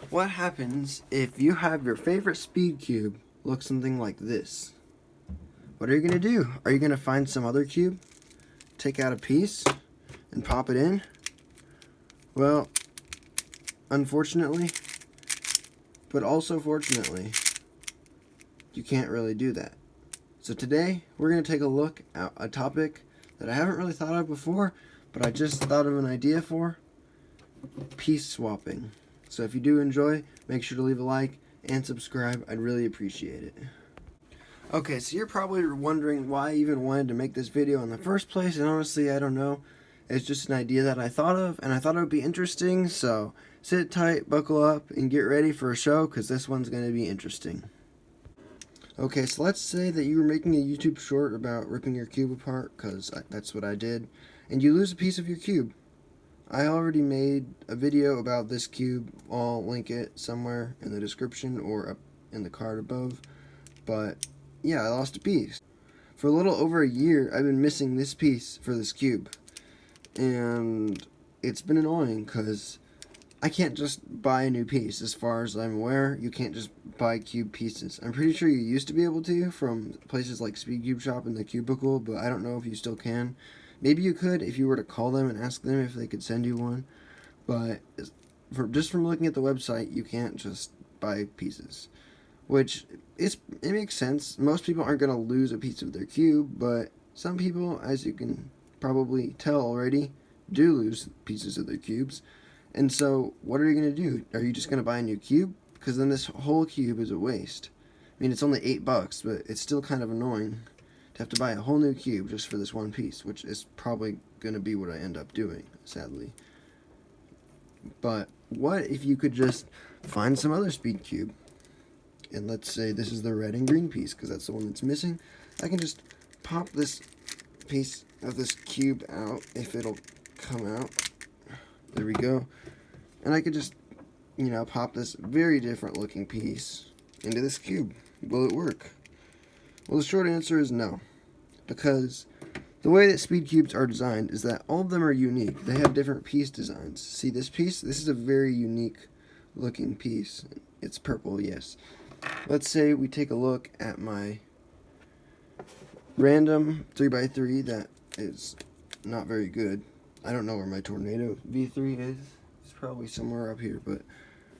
What happens if you have your favorite speed cube look something like this? What are you going to do? Are you going to find some other cube, take out a piece, and pop it in? Well, unfortunately, but also fortunately, you can't really do that. So today, we're going to take a look at a topic that I haven't really thought of before, but I just thought of an idea for: piece swapping. So if you do enjoy, make sure to leave a like and subscribe. I'd really appreciate it. Okay, so you're probably wondering why I even wanted to make this video in the first place, and honestly, I don't know. It's just an idea that I thought of, and I thought it would be interesting, so sit tight, buckle up, and get ready for a show, because this one's going to be interesting. Okay, so let's say that you were making a YouTube short about ripping your cube apart, because that's what I did, and you lose a piece of your cube. I already made a video about this cube. I'll link it somewhere in the description or up in the card above, but yeah, I lost a piece. For a little over a year, I've been missing this piece for this cube, and it's been annoying because I can't just buy a new piece. As far as I'm aware, you can't just buy cube pieces. I'm pretty sure you used to be able to from places like Speed Cube Shop and The Cubicle, but I don't know if you still can. Maybe you could if you were to call them and ask them if they could send you one, but just from looking at the website, you can't just buy pieces, which it makes sense. Most people aren't going to lose a piece of their cube, but some people, as you can probably tell already, do lose pieces of their cubes. And so, what are you going to do? Are you just going to buy a new cube? Because then this whole cube is a waste. I mean, it's only $8, but it's still kind of annoying to have to buy a whole new cube just for this one piece, which is probably going to be what I end up doing, sadly. But what if you could just find some other speed cube? And let's say this is the red and green piece, because that's the one that's missing. I can just pop this piece of this cube out, if it'll come out. There we go. And I could just, pop this very different looking piece into this cube. Will it work? Well, the short answer is no. Because the way that speed cubes are designed is that all of them are unique. They have different piece designs. See this piece? This is a very unique looking piece. It's purple, yes. Let's say we take a look at my random 3x3 that is not very good. I don't know where my Tornado V3 is. It's probably somewhere up here, but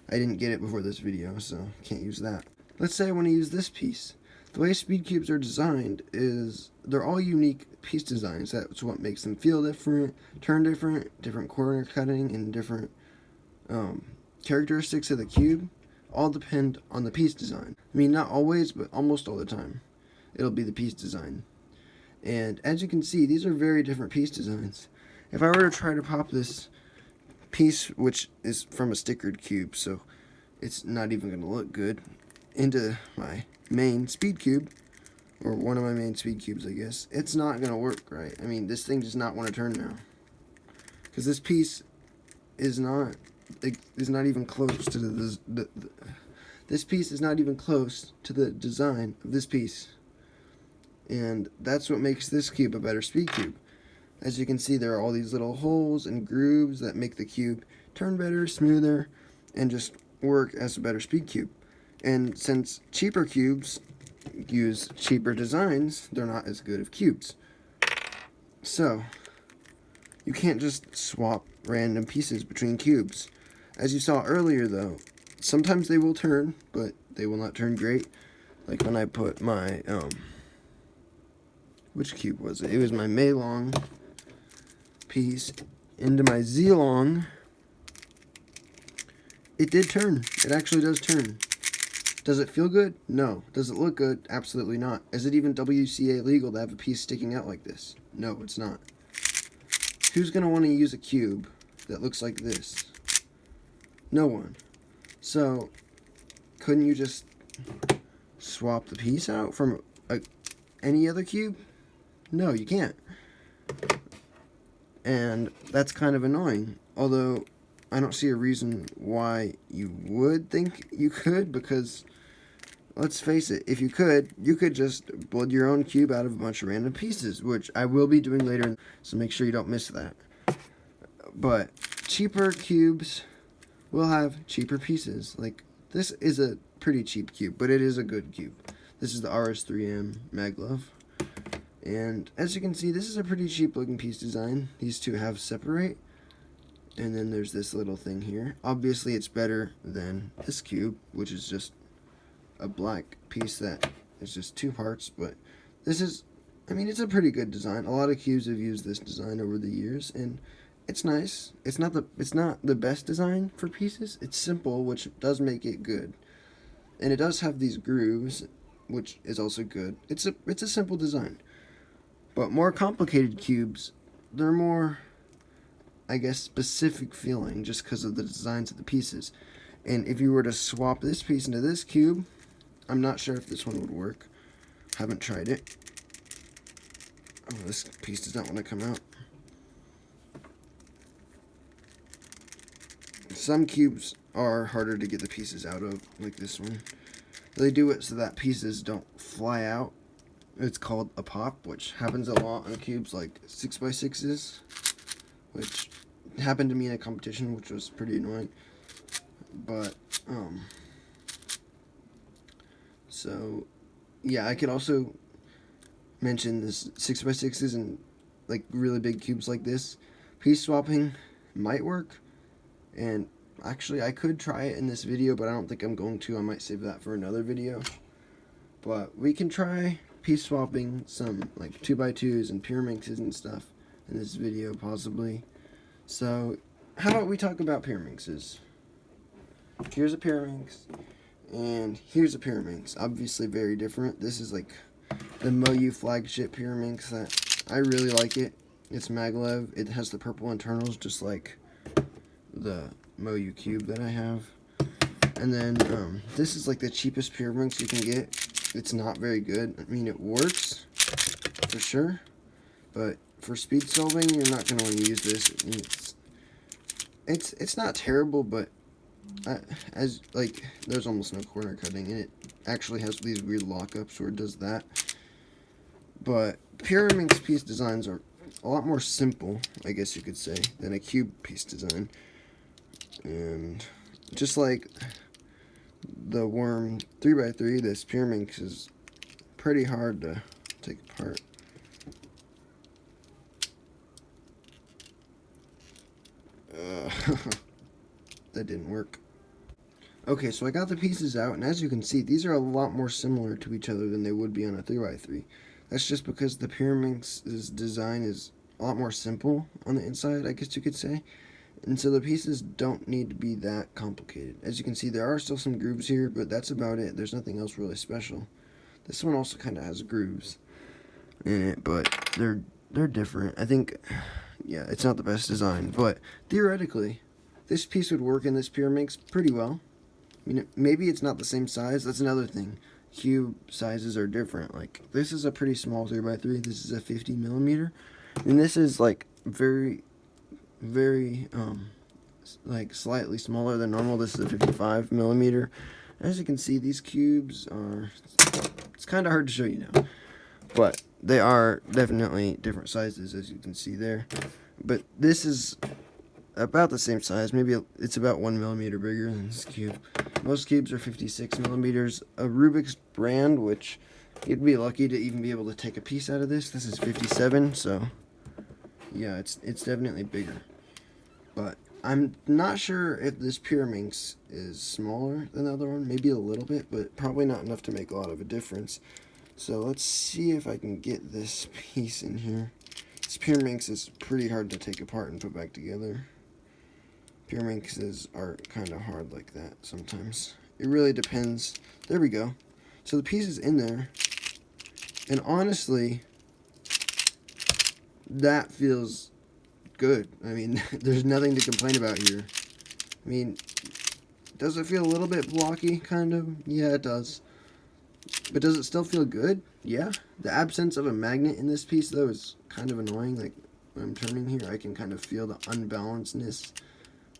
I didn't get it before this video, so can't use that. Let's say I want to use this piece. The way speed cubes are designed is they're all unique piece designs. That's what makes them feel different, turn different corner cutting, and different characteristics of the cube all depend on the piece design. I mean, not always, but almost all the time, it'll be the piece design. And as you can see, these are very different piece designs. If I were to try to pop this piece, which is from a stickered cube, so it's not even going to look good, into my main speed cube, or one of my main speed cubes, I guess, it's not going to work right. I mean, this thing does not want to turn now, because this piece is not even close to this piece is not even close to the design of this piece, and that's what makes this cube a better speed cube. As you can see, there are all these little holes and grooves that make the cube turn better, smoother, and just work as a better speed cube. And since cheaper cubes use cheaper designs, they're not as good of cubes. So, you can't just swap random pieces between cubes. As you saw earlier, though, sometimes they will turn, but they will not turn great. Like when I put my, which cube was it? It was my Maylong piece into my Z-Long. It did turn. It actually does turn. Does it feel good? No. Does it look good? Absolutely not. Is it even WCA legal to have a piece sticking out like this? No, it's not. Who's going to want to use a cube that looks like this? No one. So, couldn't you just swap the piece out from any other cube? No, you can't. And that's kind of annoying. Although, I don't see a reason why you would think you could, because let's face it, if you could just build your own cube out of a bunch of random pieces, which I will be doing later, so make sure you don't miss that. But cheaper cubes we'll have cheaper pieces. Like, this is a pretty cheap cube, but it is a good cube. This is the RS3M Maglev. And as you can see, this is a pretty cheap looking piece design. These two halves separate. And then there's this little thing here. Obviously, it's better than this cube, which is just a black piece that is just two parts. But this is, I mean, it's a pretty good design. A lot of cubes have used this design over the years, and it's nice. It's not the best design for pieces. It's simple, which does make it good. And it does have these grooves, which is also good. It's a simple design. But more complicated cubes, they're more, I guess, specific feeling just because of the designs of the pieces. And if you were to swap this piece into this cube, I'm not sure if this one would work. Haven't tried it. Oh, this piece does not want to come out. Some cubes are harder to get the pieces out of, like this one. They do it so that pieces don't fly out. It's called a pop, which happens a lot on cubes like 6x6s, which happened to me in a competition, which was pretty annoying. But so yeah, I could also mention this 6x6s and like really big cubes like this. Piece swapping might work, and actually I could try it in this video, but I don't think I'm going to. I might save that for another video. But we can try piece swapping some like 2x2s and pyraminxes and stuff in this video possibly. So how about we talk about pyraminxes? Here's a pyraminx, and here's a pyraminx. Obviously very different. This is like the Moyu flagship pyraminx that I really like it. It's maglev. It has the purple internals just like the Moyu cube that I have. And then this is like the cheapest pyraminx you can get. It's not very good. I mean, it works for sure, but for speed solving, you're not going to want to use this. It's not terrible, but as like there's almost no corner cutting, and it actually has these weird lockups where it does that. But pyraminx piece designs are a lot more simple, I guess you could say, than a cube piece design. And just like the worm 3x3, this pyraminx is pretty hard to take apart. That didn't work. Okay, so I got the pieces out, and as you can see, these are a lot more similar to each other than they would be on a 3x3. That's just because the pyraminx's design is a lot more simple on the inside, I guess you could say. And so the pieces don't need to be that complicated. As you can see, there are still some grooves here, but that's about it. There's nothing else really special. This one also kind of has grooves in it, but they're different. I think, yeah, it's not the best design, but theoretically, this piece would work in this pyraminx pretty well. I mean, maybe it's not the same size. That's another thing. Cube sizes are different. Like, this is a pretty small 3x3. This is a 50mm. And this is, like, very, like, slightly smaller than normal. This is a 55mm. As you can see, these cubes are... It's kind of hard to show you now. But they are definitely different sizes, as you can see there. But this is about the same size. Maybe it's about 1mm bigger than this cube. Most cubes are 56mm. A Rubik's brand, which you'd be lucky to even be able to take a piece out of this. This is 57, so yeah, it's definitely bigger. But I'm not sure if this pyraminx is smaller than the other one. Maybe a little bit, but probably not enough to make a lot of a difference. So let's see if I can get this piece in here. This pyraminx is pretty hard to take apart and put back together. Pyraminxes are kind of hard like that sometimes. It really depends. There we go. So the piece is in there. And honestly, that feels good. I mean, there's nothing to complain about here. I mean, does it feel a little bit blocky, kind of? Yeah, it does. But does it still feel good? Yeah. The absence of a magnet in this piece, though, is kind of annoying. Like, when I'm turning here, I can kind of feel the unbalancedness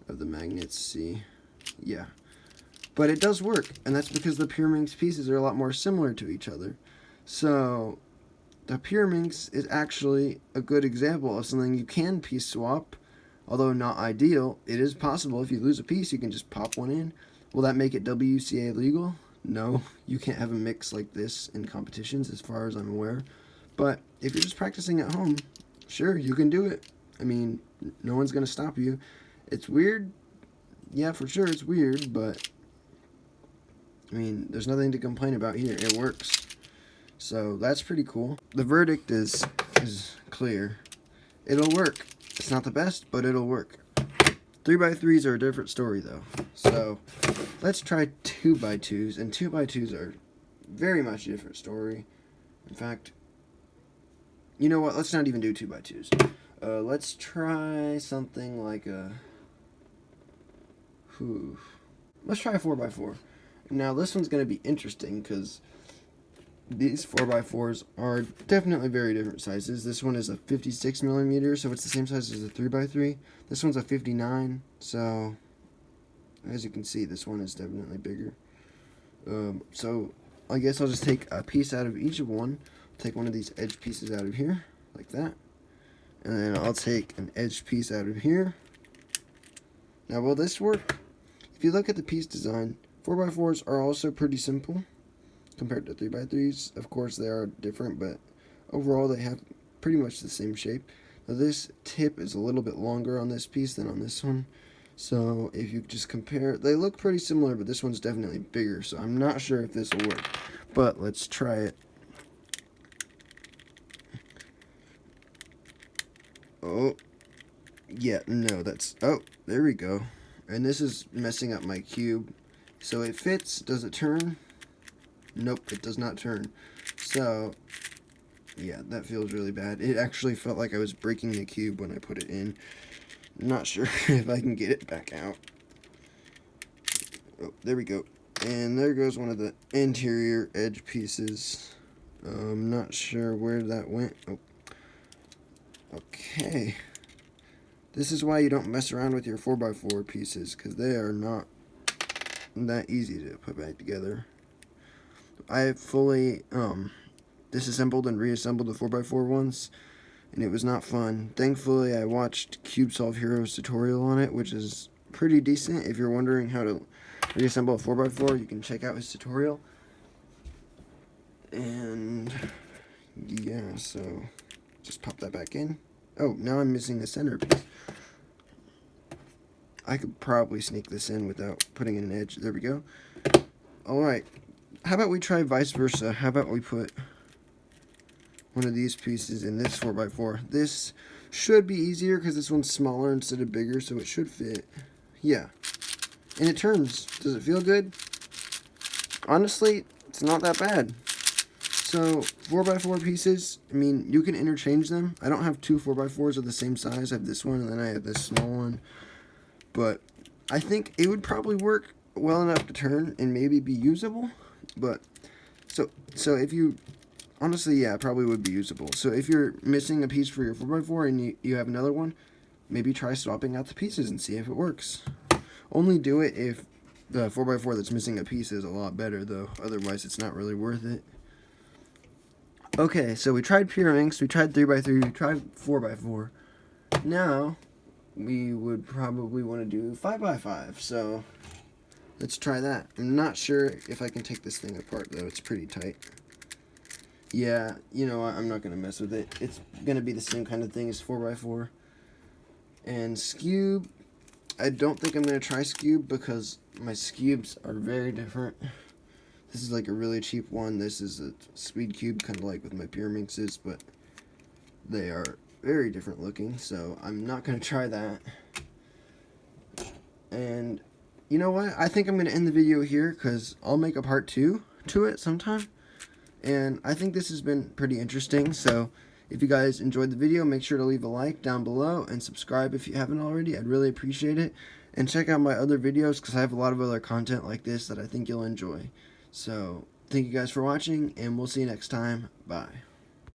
of the magnets. See? Yeah. But it does work, and that's because the pyraminx pieces are a lot more similar to each other. So the pyraminx is actually a good example of something you can piece swap Although not ideal, it is possible. If you lose a piece, you can just pop one in. Will that make it WCA legal? No, you can't have a mix like this in competitions as far as I'm aware. But if you're just practicing at home, sure, you can do it. I mean, no one's going to stop you. It's weird. Yeah, for sure it's weird, but I mean, there's nothing to complain about here. It works. So that's pretty cool. The verdict is clear. It'll work. It's not the best, but it'll work. 3x3s are a different story though. So let's try 2x2s, and 2x2s are very much a different story. In fact, you know what? Let's not even do 2x2s. Let's try something like a... Let's try a 4x4. Now this one's going to be interesting because these 4x4s are definitely very different sizes. This one is a 56 millimeter, so it's the same size as a 3x3. This one's a 59, so as you can see, this one is definitely bigger. So I guess I'll just take a piece out of each of one. Take one of these edge pieces out of here, like that. And then I'll take an edge piece out of here. Now, will this work? If you look at the piece design, 4x4s are also pretty simple compared to 3x3s. Of course, they are different, but overall they have pretty much the same shape. Now, this tip is a little bit longer on this piece than on this one. So if you just compare, they look pretty similar, but this one's definitely bigger. So I'm not sure if this will work, but let's try it. Oh, yeah, no, oh, there we go. And this is messing up my cube. So it fits. Does it turn? Nope, it does not turn. So, yeah, that feels really bad. It actually felt like I was breaking the cube when I put it in. Not sure if I can get it back out. Oh, there we go. And there goes one of the interior edge pieces. I'm not sure where that went. Oh. Okay. This is why you don't mess around with your 4x4 pieces, because they are not that easy to put back together. I fully disassembled and reassembled the 4x4 once, and it was not fun. Thankfully, I watched Cube Solve Hero's tutorial on it, which is pretty decent. If you're wondering how to reassemble a 4x4, you can check out his tutorial. And yeah, so just pop that back in. Oh, now I'm missing the center piece. I could probably sneak this in without putting in an edge. There we go. Alright. How about we try vice versa? How about we put one of these pieces in this 4x4? This should be easier because this one's smaller instead of bigger, so it should fit. Yeah. And it turns. Does it feel good? Honestly, it's not that bad. So, 4x4 pieces, I mean, you can interchange them. I don't have two 4x4s of the same size. I have this one, and then I have this small one. But I think it would probably work well enough to turn and maybe be usable. But, so if you, honestly, yeah, it probably would be usable. So if you're missing a piece for your 4x4 and you have another one, maybe try swapping out the pieces and see if it works. Only do it if the 4x4 that's missing a piece is a lot better, though. Otherwise, it's not really worth it. Okay, so we tried Pyraminx, we tried 3x3, we tried 4x4. Now, we would probably want to do 5x5, so let's try that. I'm not sure if I can take this thing apart, though. It's pretty tight. Yeah, you know what? I'm not going to mess with it. It's going to be the same kind of thing as 4x4. And Scube, I don't think I'm going to try Scube because my Scubes are very different. This is like a really cheap one. This is a speed cube, kind of like with my Pyraminxes, but they are very different looking, so I'm not going to try that. And you know what? I think I'm going to end the video here because I'll make a part 2 to it sometime. And I think this has been pretty interesting, so if you guys enjoyed the video, make sure to leave a like down below and subscribe if you haven't already. I'd really appreciate it. And check out my other videos because I have a lot of other content like this that I think you'll enjoy. So, thank you guys for watching, and we'll see you next time. Bye.